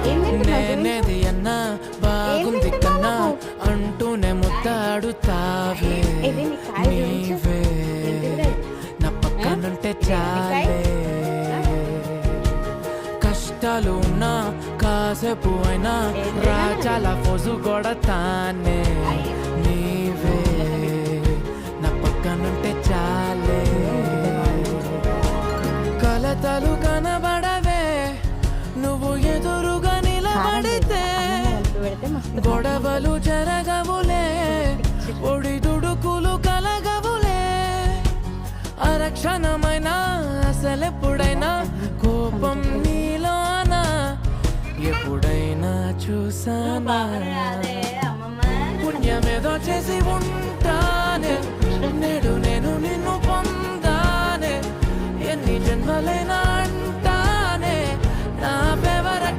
ఏం తింటున్నావు? నేనేది అన్నా బాగుంది కన్నా అంటూనే ముద్దాడుతావే. ఇది నీ కాయ చూపించు. నీవే నా పక్కనుంటే చాలే. కష్టాలు ఉన్నా కాసేపు అయినా రాజాల ఫోజు కొడతానే. నీవే నా పక్కనుంటే చాలే. కలతలు కనబడవే నువ్వు ఎదురుగా నిలబడితే. గొడవలు జరగవులే ఒడిదుడుకులు కలగవులే. అరక్షణమైనా అసలెప్పుడైనా కోపం నీలోనా ఎప్పుడైనా చూసానా. పుణ్యమేదో చేసి